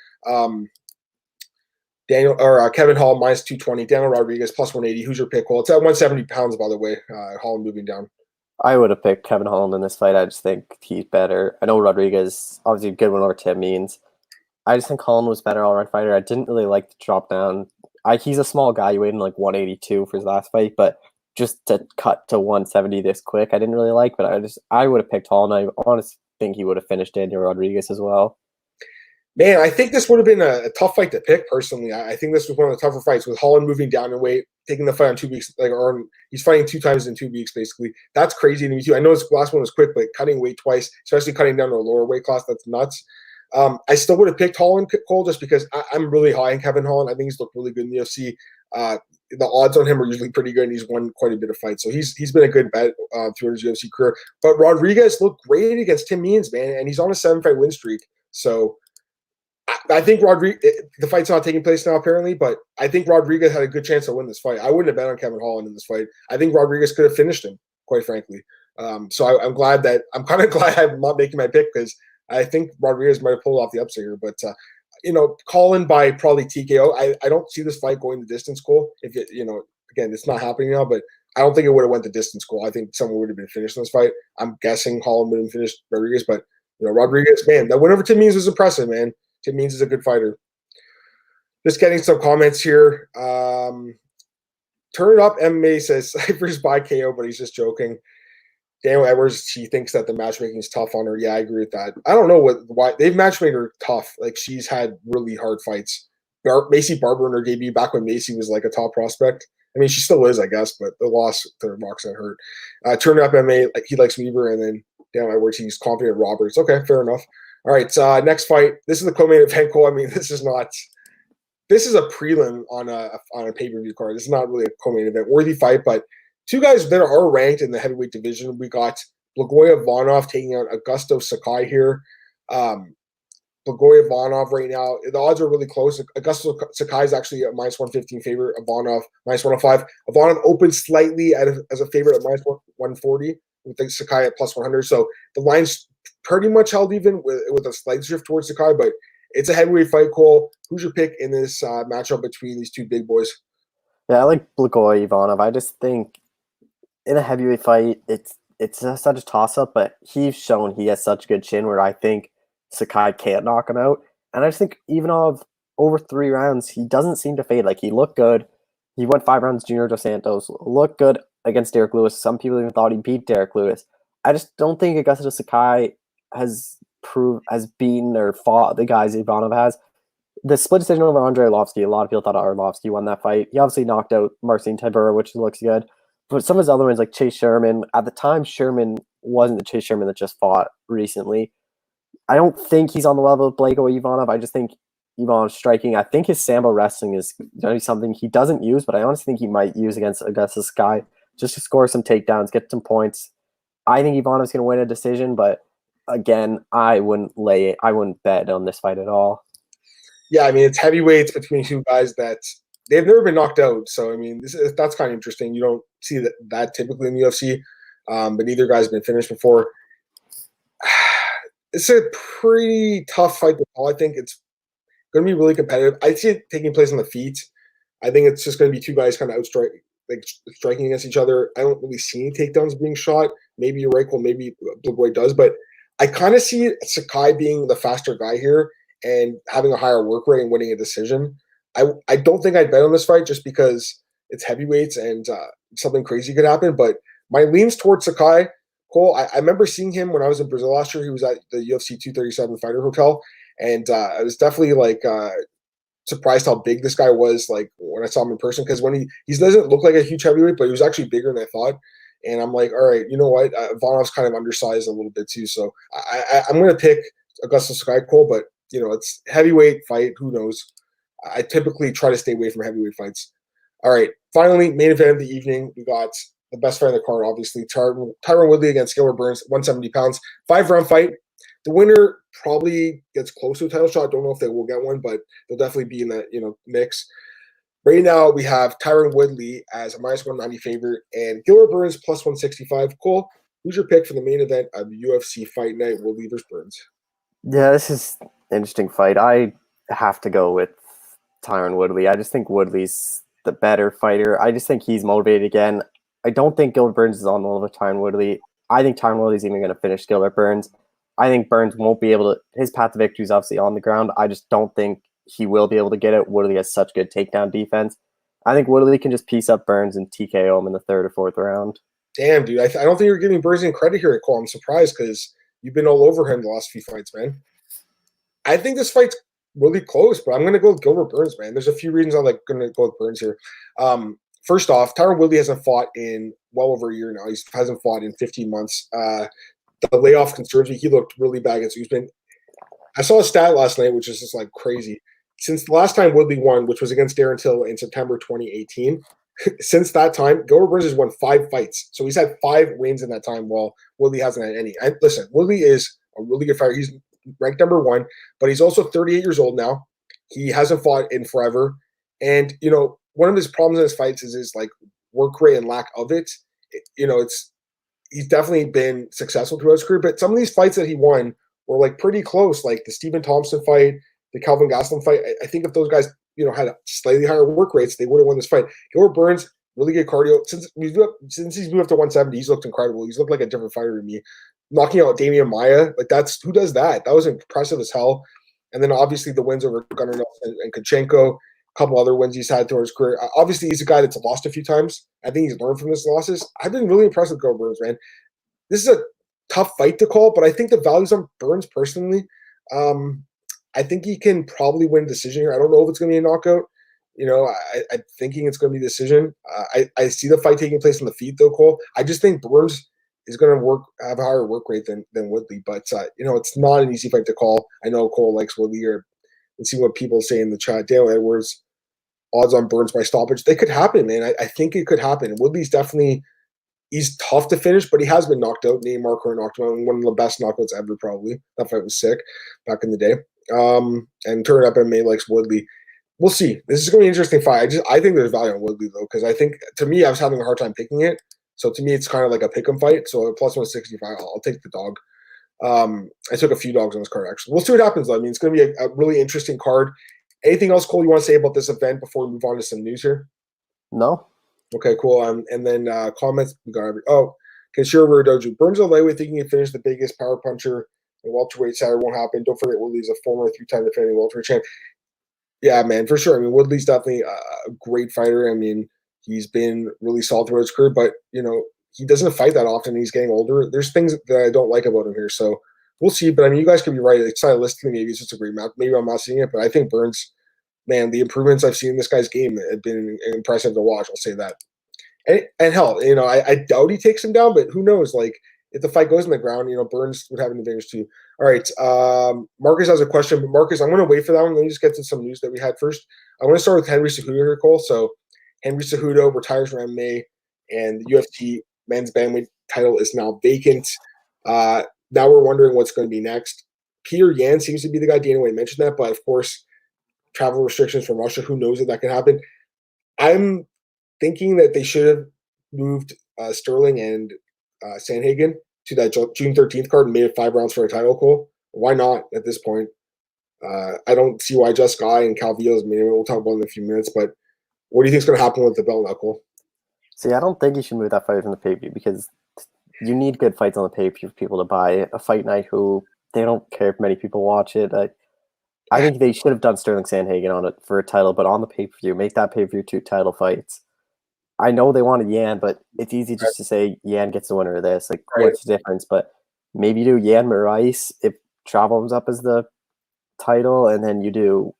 Kevin Hall minus 220, Daniel Rodriguez plus 180. Who's your pick? Well, it's at 170 pounds, by the way. Holland moving down. I would have picked Kevin Holland in this fight. I just think he's better. I know Rodriguez, obviously a good one over Tim Means. I just think Holland was better all-around fighter. I didn't really like the drop down. He's a small guy. He weighed in like 182 for his last fight, but just to cut to 170 this quick, I didn't really like. But I would have picked Holland. I honestly think he would have finished Daniel Rodriguez as well. Man, I think this would have been a tough fight to pick, personally. I think this was one of the tougher fights with Holland moving down in weight, taking the fight on 2 weeks, he's fighting 2 times in 2 weeks, basically. That's crazy to me, too. I know his last one was quick, but cutting weight twice, especially cutting down to a lower weight class, that's nuts. I still would have picked Holland, Cole, just because I'm really high on Kevin Holland. I think he's looked really good in the UFC. The odds on him are usually pretty good, and he's won quite a bit of fights. So he's been a good bet through his UFC career. But Rodriguez looked great against Tim Means, man, and he's on a 7-fight win streak. So I think the fight's not taking place now, apparently, but I think Rodriguez had a good chance to win this fight. I wouldn't have bet on Kevin Holland in this fight. I think Rodriguez could have finished him, quite frankly. So I'm kind of glad I'm not making my pick because I think Rodriguez might have pulled off the upset here. But, Colin by probably TKO. I don't see this fight going the distance, Cole. If it, again, it's not happening now, but I don't think it would have went the distance, Cole. I think someone would have been finished in this fight. I'm guessing Holland would have finished Rodriguez, but, Rodriguez, man, that win over Tim Means was impressive, man. Tim Means is a good fighter. Just getting some comments here. Turn It Up MMA says Cypher's by KO, but he's just joking. Daniel Edwards, she thinks that the matchmaking is tough on her. Yeah, I agree with that. I don't know why they've matchmade her tough. Like she's had really hard fights. Macy Barber in her debut back when Macy was like a top prospect. I mean, she still is, I guess, but the loss to her boxing hurt. Turn It Up MMA, he likes Weaver, and then Daniel Edwards, he's confident Roberts. Okay, fair enough. All right, next fight. This is the co-main event, Cole. I mean, this is a prelim on a pay-per-view card. This is not really a co-main event worthy fight, but 2 guys that are ranked in the heavyweight division. We got Blagoy Ivanov taking out Augusto Sakai here. Blagoy Ivanov right now, the odds are really close. Augusto Sakai is actually a minus 115 favorite. Ivanov minus 105. Ivanov opened slightly as a favorite at minus 140. with the Sakai at plus 100. So the line's pretty much held even with a slight shift towards Sakai, but it's a heavyweight fight, Cole. Who's your pick in this matchup between these two big boys? Yeah, I like Blagoy Ivanov. I just think in a heavyweight fight, it's such a toss up, but he's shown he has such good chin where I think Sakai can't knock him out. And I just think Ivanov over 3 rounds, he doesn't seem to fade. Like he looked good. He went 5 rounds. Junior Dos Santos looked good against Derek Lewis. Some people even thought he beat Derek Lewis. I just don't think Augusto Sakai has beaten or fought the guys Ivanov has. The split decision over Andrei Arlovsky, a lot of people thought Arlovsky won that fight. He obviously knocked out Marcin Tybura, which looks good. But some of his other ones, like Chase Sherman, at the time, Sherman wasn't the Chase Sherman that just fought recently. I don't think he's on the level of Blagoy Ivanov. I just think Ivanov's striking. I think his sambo wrestling is something he doesn't use, but I honestly think he might use against Augusto Sakai just to score some takedowns, get some points. I think Ivanov's going to win a decision, but again, I wouldn't bet on this fight at all. Yeah, I mean, it's heavyweights between two guys that they've never been knocked out. So, I mean, that's kind of interesting. You don't see that typically in the UFC, but neither guy's been finished before. It's a pretty tough fight to call. I think it's going to be really competitive. I see it taking place on the feet. I think it's just going to be two guys kind of striking against each other. I don't really see any takedowns being shot. Maybe you're right, well, maybe Blagoy does, but I kind of see Sakai being the faster guy here and having a higher work rate and winning a decision. I don't think I'd bet on this fight just because it's heavyweights and something crazy could happen, but my leans towards Sakai. Cole, I remember seeing him when I was in Brazil last year. He was at the UFC 237 Fighter Hotel, and I was definitely surprised how big this guy was when I saw him in person, because when he doesn't look like a huge heavyweight, but he was actually bigger than I thought. And I'm like, all right, you know what? Ivanov's kind of undersized a little bit too, so I'm going to pick Augusto Sakai, Cole, but it's heavyweight fight. Who knows? I typically try to stay away from heavyweight fights. All right, finally, main event of the evening. We got the best fight in the card, obviously. Tyron Woodley against Gilbert Burns, 170 pounds. 5-round fight. The winner probably gets close to a title shot. Don't know if they will get one, but they'll definitely be in that mix. Right now, we have Tyron Woodley as a minus 190 favorite and Gilbert Burns plus 165. Cole, who's your pick for the main event of UFC Fight Night, Woodley versus Burns? Yeah, this is an interesting fight. I have to go with Tyron Woodley. I just think Woodley's the better fighter. I just think he's motivated again. I don't think Gilbert Burns is on the level of Tyron Woodley. I think Tyron Woodley's even going to finish Gilbert Burns. I think Burns won't be able to. His path to victory is obviously on the ground. I just don't think he will be able to get it. Woodley has such good takedown defense. I think Woodley can just piece up Burns and TKO him in the 3rd or 4th round. Damn, dude. I don't think you're giving Burns any credit here, Cole. I'm surprised because you've been all over him the last few fights, man. I think this fight's really close, but I'm going to go with Gilbert Burns, man. There's a few reasons I'm going to go with Burns here. First off, Tyron Woodley hasn't fought in well over a year now. He hasn't fought in 15 months. The layoff concerns me. He looked really bad against Usman. I saw a stat last night, which is just crazy. Since the last time Woodley won, which was against Darren Till in September 2018, since that time, Gilbert Burns has won 5 fights. So he's had 5 wins in that time, while Woodley hasn't had any. Listen, Woodley is a really good fighter. He's ranked number 1, but he's also 38 years old now. He hasn't fought in forever. And, one of his problems in his fights is his work rate and lack of it. He's definitely been successful throughout his career, but some of these fights that he won were pretty close, like the Stephen Thompson fight, the Calvin Gastelum fight. I think if those guys, had slightly higher work rates, they would have won this fight. Gilbert Burns, really good cardio. Since he's moved up to 170, he's looked incredible. He's looked like a different fighter to me. Knocking out Damian Maia, who does that? That was impressive as hell. And then obviously the wins over Gunnar Nelson and Kuchenko, a couple other wins he's had throughout his career. Obviously, he's a guy that's lost a few times. I think he's learned from his losses. I've been really impressed with Gilbert Burns, man. This is a tough fight to call, but I think the values on Burns personally. I think he can probably win a decision here. I don't know if it's going to be a knockout. I'm thinking it's going to be a decision. I see the fight taking place on the feet, though, Cole. I just think Burns is going to have a higher work rate than Woodley. But, it's not an easy fight to call. I know Cole likes Woodley, let's see what people say in the chat. Dale Edwards, odds on Burns by stoppage. They could happen, man. I think it could happen. Woodley's definitely – he's tough to finish, but he has been knocked out. Nate Marquardt knocked him out. One of the best knockouts ever, probably. That fight was sick back in the day. And Turn Up MMA likes Woodley. We'll see. This is going to be an interesting fight. I think there's value on Woodley, though, because I think, to me, I was having a hard time picking it. So to me, it's kind of like a pick'em fight. So a plus 165, I'll take the dog. I took a few dogs on this card, actually. We'll see what happens, though. I mean, it's going to be a really interesting card. Anything else, Cole, you want to say about this event before we move on to some news here? No. Okay, cool. And then comments. We got okay, sure, we're Doju. Burns a lightweight thinking he finished the biggest power puncher in welterweight. Saturday won't happen. Don't forget, Woodley's a former 3-time defending welterweight champ. Yeah, man, for sure. I mean, Woodley's definitely a great fighter. I mean, he's been really solid throughout his career, but, he doesn't fight that often. He's getting older. There's things that I don't like about him here. So we'll see. But, I mean, you guys could be right. Like, stylistically, maybe it's just a great match. Maybe I'm not seeing it, but I think Burns, man, the improvements I've seen in this guy's game have been impressive to watch. I'll say that. And hell, I doubt he takes him down, but who knows? Like, if the fight goes in the ground, Burns would have an advantage too. All right, Marcus has a question, but Marcus, I'm going to wait for that one. Let me just get to some news that we had first. I want to start with Henry Cejudo here, Cole. So Henry Cejudo retires from MMA, and the UFC men's bantamweight title is now vacant. Now we're wondering what's going to be next. Peter Yan seems to be the guy. Dana White mentioned that, but of course, travel restrictions from Russia. Who knows if that can happen? I'm thinking that they should have moved Sterling and Sandhagen to that June 13th card and made it 5 rounds for a title, Cole. Why not at this point? I don't see why just Guy and Calvillo is maybe. We'll talk about it in a few minutes, but what do you think is going to happen with the belt now, Cole? See, I don't think you should move that fight from the pay-per-view because you need good fights on the pay-per-view for people to buy a fight night who they don't care if many people watch it. I think they should have done Sterling Sandhagen on it for a title, but on the pay-per-view, make that pay-per-view 2 title fights. I know they wanted Yan, but it's easy just to say Yan gets the winner of this. Like, what's the difference? But maybe you do Yan Moraes if travels up as the title, and then you do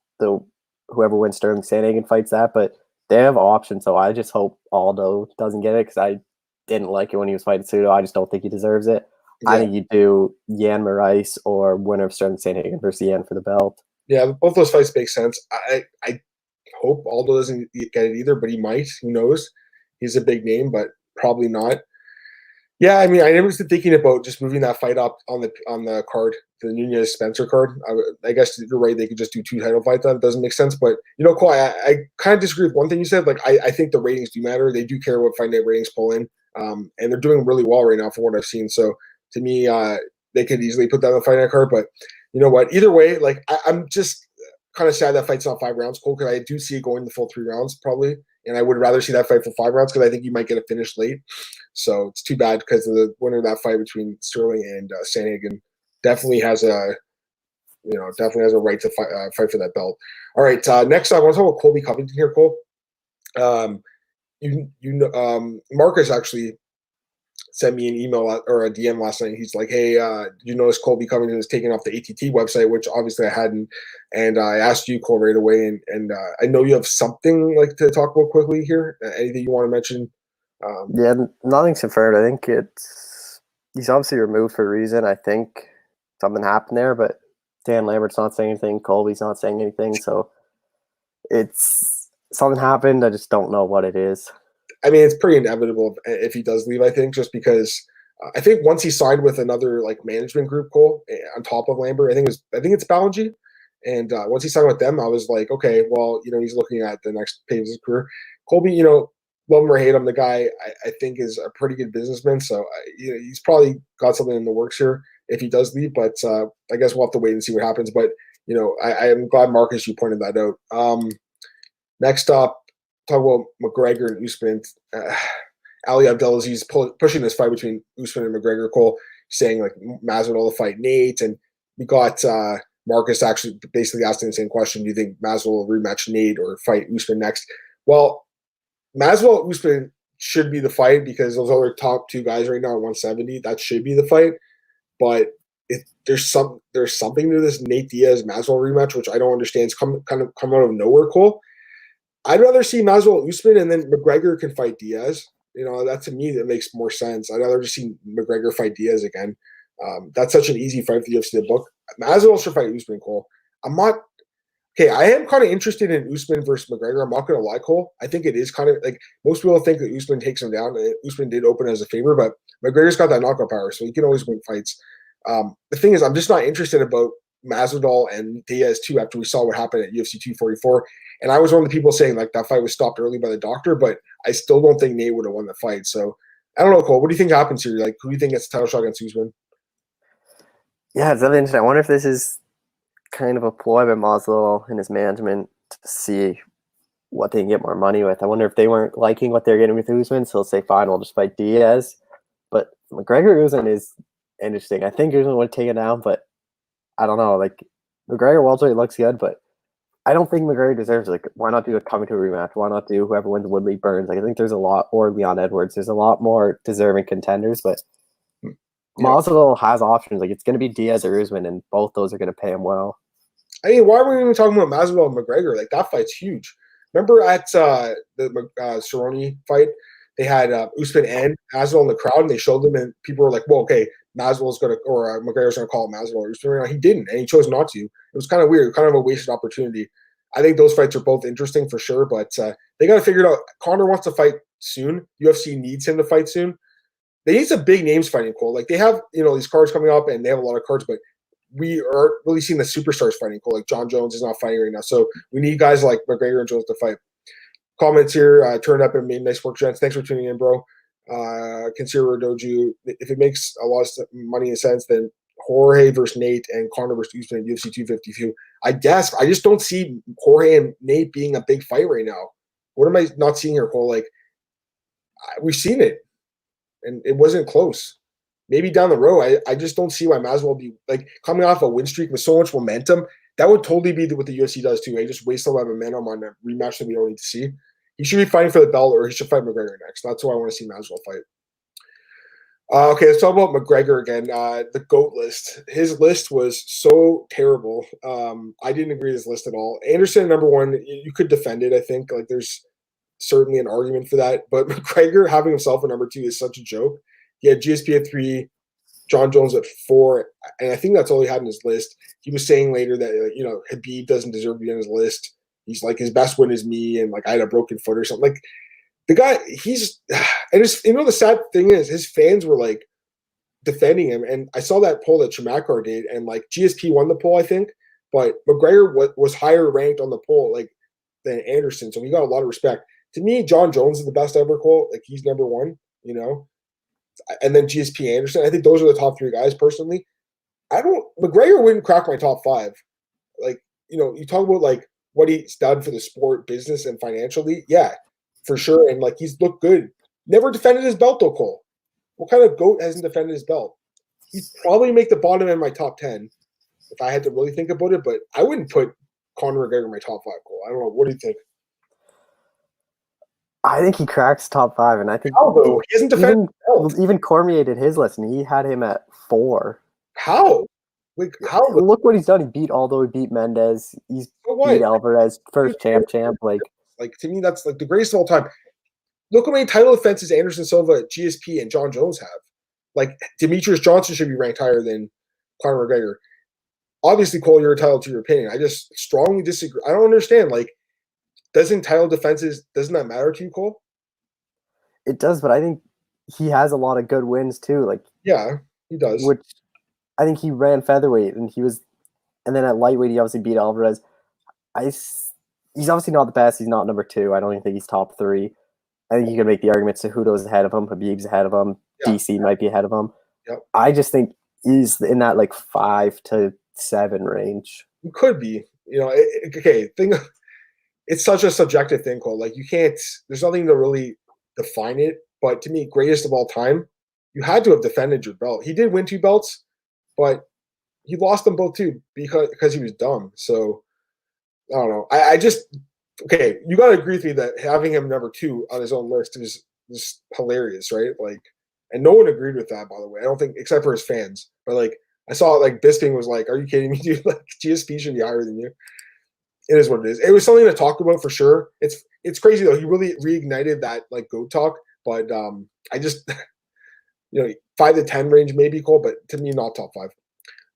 whoever wins Sterling Sandhagen fights that. But they have options, so I just hope Aldo doesn't get it because I didn't like it when he was fighting Cejudo. I just don't think he deserves it. Yeah. I think you do Yan Moraes or winner of Sterling Sandhagen versus Yan for the belt. Yeah, both those fights make sense. I hope Aldo doesn't get it either, but he might. Who knows? He's a big name, but probably not. Yeah, I mean, I was thinking about just moving that fight up on the card, the Nunez Spencer card. I guess you're right; they could just do 2 title fights. That doesn't make sense. But Cole, I kind of disagree with one thing you said. Like, I think the ratings do matter. They do care what fight night ratings pull in, and they're doing really well right now from what I've seen. So to me, they could easily put that on the fight night card. But you know what? Either way, like I'm just kind of sad that fight's not 5 rounds, Cole, because I do see it going the full 3 rounds probably. And I would rather see that fight for 5 rounds because I think you might get a finish late. So it's too bad because the winner of that fight between Sterling and Sandhagen definitely has a right to fight for that belt. All right, next I want to talk about Colby Covington here, Cole. Marcus actually sent me an email or a DM last night. He's like, hey, did you notice Colby Covington is taking off the ATT website, which obviously I hadn't. And I asked you, Cole, right away. And I know you have something like to talk about quickly here. Anything you want to mention? Yeah, nothing's confirmed. I think he's obviously removed for a reason. I think something happened there, but Dan Lambert's not saying anything. Colby's not saying anything. So it's something happened. I just don't know what it is. I mean, it's pretty inevitable if he does leave, I think, just because I think once he signed with another like management group, Cole, on top of Lambert, I think it's Ballingy. And once he signed with them, I was like, okay, well, he's looking at the next phase of his career. Colby, love him or hate him, the guy I think is a pretty good businessman. So he's probably got something in the works here if he does leave. But I guess we'll have to wait and see what happens. But I am glad, Marcus, you pointed that out. Next up, talk about McGregor and Usman. Ali Abdelaziz pushing this fight between Usman and McGregor, Cole, saying like Masvidal to fight Nate, and we got Marcus actually basically asking the same question: do you think Masvidal will rematch Nate or fight Usman next? Well, Masvidal Usman should be the fight because those other top 2 guys right now at 170. That should be the fight, but there's something to this Nate Diaz Masvidal rematch which I don't understand. It's come out of nowhere, Cole. I'd rather see Masvidal Usman and then McGregor can fight Diaz. That to me that makes more sense. I'd rather just see McGregor fight Diaz again. That's such an easy fight for the UFC to book. Masvidal should fight Usman, Cole. I am kind of interested in Usman versus McGregor. I'm not going to lie, Cole. I think it is kind of like most people think that Usman takes him down. Usman did open as a favor, but McGregor's got that knockout power, so he can always win fights. The thing is, I'm just not interested about Masvidal and Diaz too after we saw what happened at UFC 244. And I was one of the people saying like that fight was stopped early by the doctor, but I still don't think Nate would have won the fight. So I don't know, Cole. What do you think happens here? Like, who do you think gets the title shot against Usman? Yeah, it's really interesting. I wonder if this is kind of a ploy by Maslow and his management to see what they can get more money with. I wonder if they weren't liking what they're getting with Usman, so they'll say, fine, we'll just fight Diaz. But McGregor Usman is interesting. I think Usman would take it down, but I don't know. Like, McGregor welterweight looks good, but I don't think McGregor deserves it. Like, why not do a Covington rematch? Why not do whoever wins Woodley Burns? Like, I think there's a lot, or Leon Edwards. There's a lot more deserving contenders, but Yeah. Masvidal has options. Like, it's going to be Diaz or Usman, and both those are going to pay him well. I mean, why are we even talking about Masvidal and McGregor? Like, that fight's huge. Remember at the Cerrone fight, they had Usman and Masvidal in the crowd, and they showed them, and people were like, "Well, okay, Masvidal's gonna or McGregor's gonna call Masvidal or Usman." He didn't, and he chose not to. It was kind of weird, kind of a wasted opportunity. I think those fights are both interesting for sure, but they got to figure it out. Conor wants to fight soon. UFC needs him to fight soon. They need some big names fighting, Cole. Like, they have, these cards coming up, and they have a lot of cards, but we are really seeing the superstars fighting, Cole. Like, John Jones is not fighting right now, so we need guys like McGregor and Jones to fight. Comments here turned up and made nice work, gents. Thanks for tuning in, bro. Consider Doju. If it makes a lot of money in a sense, then Jorge versus Nate and Conor versus Usman at UFC 252. I guess I just don't see Jorge and Nate being a big fight right now. What am I not seeing here, Cole? Like, we've seen it, and it wasn't close. Maybe down the road, I just don't see why Masvidal will be like coming off a win streak with so much momentum. That would totally be what the UFC does too. Just waste a lot of momentum on a rematch that we don't need to see. He should be fighting for the belt, or he should fight McGregor next. That's who I want to see Masvidal fight. Okay, let's talk about McGregor again. The GOAT list. His list was so terrible. I didn't agree with his list at all. Anderson, number one, you could defend it, I think. Like, there's certainly an argument for that. But McGregor having himself at number 2 is such a joke. He had GSP at 3, John Jones at 4, and I think that's all he had in his list. He was saying later that, Habib doesn't deserve to be on his list. He's like, his best win is me, and like I had a broken foot or something. Like, the guy, and the sad thing is, his fans were like defending him, and I saw that poll that Shamakar did, and like GSP won the poll, I think, but McGregor was higher ranked on the poll like than Anderson, so he got a lot of respect. To me, John Jones is the best ever, Cole. Like, he's number 1, and then GSP Anderson. I think those are the top 3 guys personally. McGregor wouldn't crack my top 5. Like, you talk about like what he's done for the sport, business, and financially. Yeah, for sure. And like, he's looked good. Never defended his belt though, Cole. What kind of GOAT hasn't defended his belt? He'd probably make the bottom end of my top 10 if I had to really think about it, but I wouldn't put Conor McGregor in my top 5, Cole. I don't know. What do you think? I think he cracks top 5, and I think How, he hasn't defended even Cormier did his list, and he had him at 4. How? Like, how? Look what he's done. He beat Aldo. He beat Mendez. He's beat Alvarez. First champ. Like, to me, that's like the greatest of all time. Look how many title defenses Anderson Silva, GSP, and John Jones have. Like, Demetrius Johnson should be ranked higher than Conor McGregor. Obviously, Cole, you're entitled to your opinion. I just strongly disagree. I don't understand. Like, doesn't that matter to you, Cole? It does, but I think he has a lot of good wins too. Like, yeah, he does. Which I think he ran featherweight, and then at lightweight he obviously beat Alvarez. He's obviously not the best. He's not number 2. I don't even think he's top 3. I think you can make the argument Cejudo's ahead of him, Habib's ahead of him, DC might be ahead of him. Yep. I just think he's in that like 5 to 7 range. He could be. It's such a subjective thing, Cole. Like, you can't. There's nothing to really define it. But to me, greatest of all time, you had to have defended your belt. He did win 2 belts, but he lost them both too because he was dumb. So I don't know. You got to agree with me that having him number 2 on his own list is hilarious, right? Like, and no one agreed with that, by the way. I don't think, except for his fans. But like, I saw like Bisping was like, "Are you kidding me, dude? Like, GSP should be higher than you." It is what it is. It was something to talk about for sure. It's crazy though. He really reignited that like GOAT talk. But I just 5 to 10 range maybe, Cole, but to me not top 5.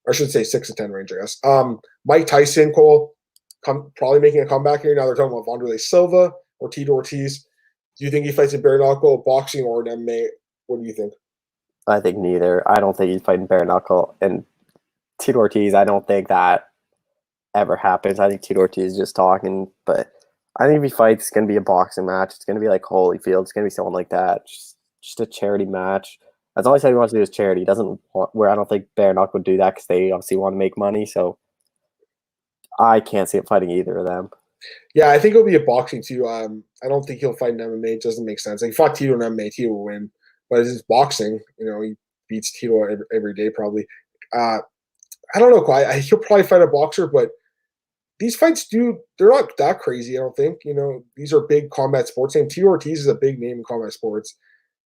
Or I should say 6 to 10 range, I guess. Mike Tyson, Cole, probably making a comeback here. Now they're talking about Wanderlei Silva or Tito Ortiz. Do you think he fights in bare knuckle, boxing, or an MMA? What do you think? I think neither. I don't think he's fighting bare knuckle. And Tito Ortiz, I don't think that ever happens. I think Tito Ortiz is just talking. But I think if he fights, it's going to be a boxing match. It's going to be like Holyfield. It's going to be someone like that. just a charity match. That's all he said he wants to do is charity. He doesn't want, where I don't think Bare Knuckle would do that because they obviously want to make money. So I can't see him fighting either of them. Yeah, I think it'll be a boxing too. I don't think he'll fight in MMA. It doesn't make sense. Like, he fought Tito in MMA, Tito will win. But it's boxing. He beats Tito every day probably. I don't know. He'll probably fight a boxer, but these fights they're not that crazy, I don't think. These are big combat sports. And Tito Ortiz is a big name in combat sports.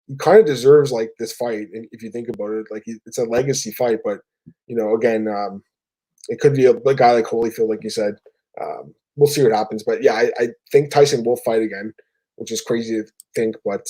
He kind of deserves like this fight, and if you think about it, like it's a legacy fight. But again, it could be a guy like Holyfield, like you said. We'll see what happens. But yeah, I think Tyson will fight again, which is crazy to think, but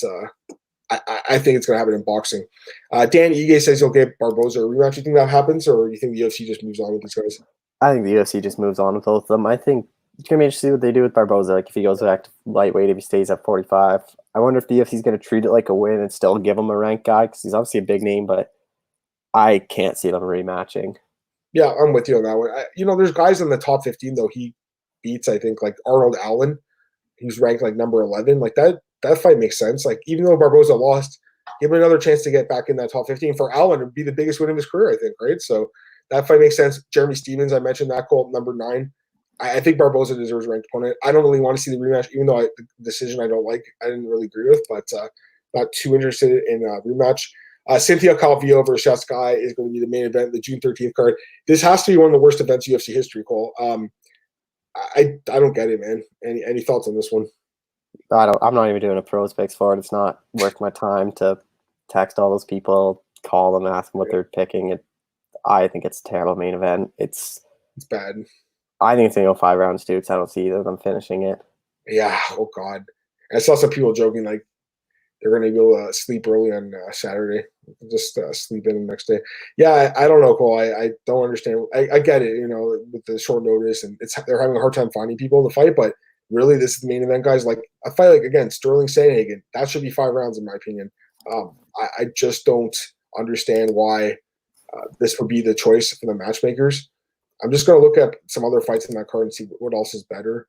I think it's going to happen in boxing. Dan Ige says he'll get Barboza a rematch. You think that happens, or you think the UFC just moves on with these guys? I think the UFC just moves on with both of them. I think it's going to be interesting to see what they do with Barboza. Like if he goes back to lightweight, if he stays at 45. I wonder if the UFC is going to treat it like a win and still give him a ranked guy because he's obviously a big name, but I can't see them rematching. Yeah, I'm with you on that one. There's guys in the top 15, though, he beats, I think, like Arnold Allen. He's ranked like number 11. Like that fight makes sense. Like even though Barboza lost, give him another chance to get back in that top 15. For Allen, it would be the biggest win of his career, I think, right? So that fight makes sense. Jeremy Stevens, I mentioned that call, number 9. I think Barboza deserves a ranked opponent. I don't really want to see the rematch, even though the decision I don't like, I didn't really agree with, but not too interested in a rematch. Cynthia Calvillo versus Sakai is going to be the main event, the June 13th card. This has to be one of the worst events UFC history, Cole. I don't get it, man. Any thoughts on this one? I'm not even doing a pros picks for it. It's not worth my time to text all those people, call them, ask them what they're picking. I think it's a terrible main event. It's bad. I think it's going to go 5 rounds too, because I don't see either of them finishing it. Yeah. Oh God. I saw some people joking like they're going to go sleep early on Saturday, just sleep in the next day. Yeah, I don't know, Cole. I don't understand. I get it, with the short notice, and they're having a hard time finding people to fight. But really, this is the main event, guys. Like a fight, like again, Sterling Sandhagen, that should be 5 rounds in my opinion. I just don't understand why this would be the choice for the matchmakers. I'm just going to look at some other fights in that card and see what else is better.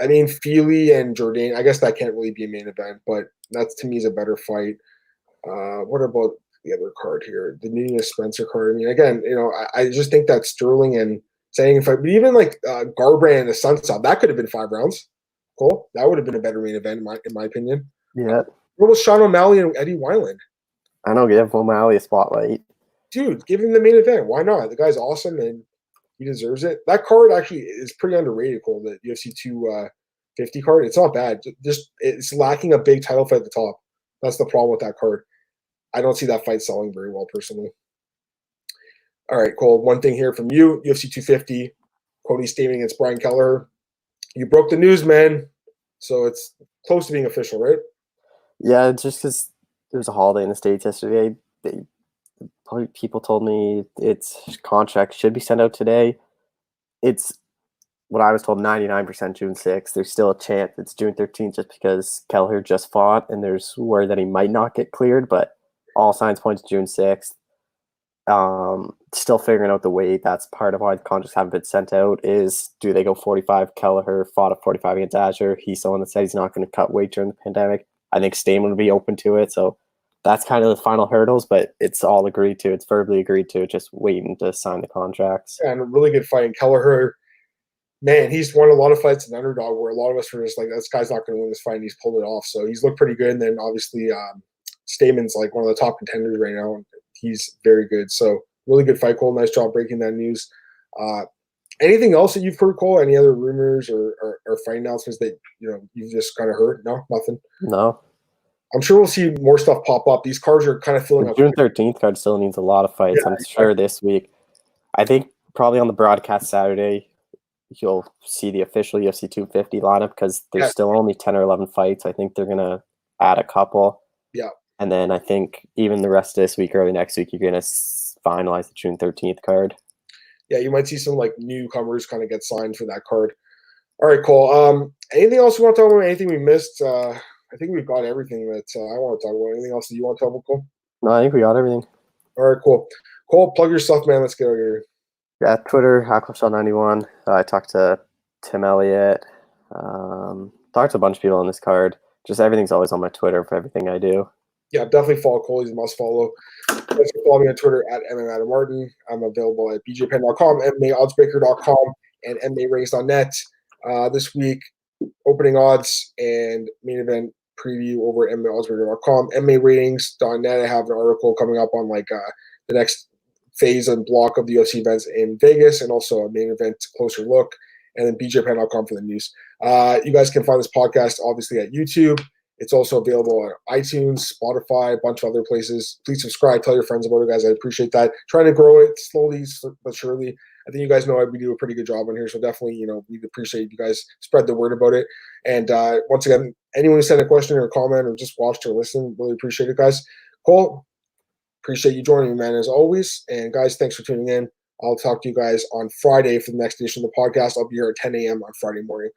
I mean, Feely and Jourdain, I guess that can't really be a main event, but that to me is a better fight. What about the other card here? The Nunez Spencer card. I mean, again, I just think that Sterling and Sandhagen fight, but even like Garbrandt and the Sunstop, that could have been 5 rounds. Cool. That would have been a better main event in my opinion. Yeah. What was Sean O'Malley and Eddie Wineland? I know, give O'Malley a spotlight. Dude, give him the main event. Why not? The guy's awesome and he deserves it. That card actually is pretty underrated, Cole, the UFC 250 card. It's not bad. Just it's lacking a big title fight at the top. That's the problem with that card. I don't see that fight selling very well, personally. All right, Cole, one thing here from you. UFC 250, Cody Stamann against Brian Kelleher. You broke the news, man. So it's close to being official, right? Yeah, just because there was a holiday in the States yesterday. People told me its contract should be sent out today. It's what I was told, 99% June 6th. There's still a chance it's June 13th just because Kelleher just fought and there's word that he might not get cleared, but all signs point to June 6th. Still figuring out the weight. That's part of why the contracts haven't been sent out is do they go 45? Kelleher fought at 45 against Azure. He's someone that said he's not going to cut weight during the pandemic. I think Stamann would be open to it. So that's kind of the final hurdles, but it's all agreed to. It's verbally agreed to. Just waiting to sign the contracts. Yeah, and a really good fight. And Kelleher, man, he's won a lot of fights in underdog where a lot of us were just like, this guy's not going to win this fight, and he's pulled it off. So he's looked pretty good. And then obviously Stamann's like one of the top contenders right now. And he's very good. So really good fight, Cole. Nice job breaking that news. Anything else that you've heard, Cole? Any other rumors or fight announcements that you've just kind of heard? No, nothing. No. I'm sure we'll see more stuff pop up. These cards are kind of filling up. June 13th card still needs a lot of fights. Yeah, I'm sure this week. I think probably on the broadcast Saturday, you'll see the official UFC 250 lineup because there's still only 10 or 11 fights. I think they're going to add a couple. Yeah. And then I think even the rest of this week, early next week, you're going to finalize the June 13th card. Yeah, you might see some like newcomers kind of get signed for that card. All right, Cole. Anything else you want to talk about? Anything we missed? I think we've got everything that I want to talk about. Anything else that you want to talk about, Cole? No, I think we got everything. All right, cool. Cole, plug your stuff, man. Let's get out of here. Yeah, Twitter, HackleShot91. I talked to Tim Elliott. Talked to a bunch of people on this card. just everything's always on my Twitter for everything I do. Yeah, definitely follow Cole. He's a must follow. You guys can follow me on Twitter at MMAdammartin. I'm available at bjpen.com, MMAoddsbreaker.com, and MMAratings.net. This week, opening odds and main event preview over at MMAoddsbreaker.com. MMAratings.net. I have an article coming up on the next phase and block of the UFC events in Vegas, and also a main event closer look, and then bjpen.com for the news. You guys can find this podcast obviously at YouTube. It's also available on iTunes, Spotify, a bunch of other places. Please subscribe. Tell your friends about it, guys. I appreciate that. Trying to grow it slowly but surely. I think you guys know we do a pretty good job on here, so definitely, we appreciate you guys spread the word about it. And once again, anyone who sent a question or a comment or just watched or listened, really appreciate it, guys. Cole, appreciate you joining me, man, as always. And guys, thanks for tuning in. I'll talk to you guys on Friday for the next edition of the podcast. I'll be here at 10 a.m. on Friday morning.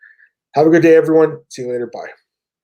Have a good day, everyone. See you later. Bye.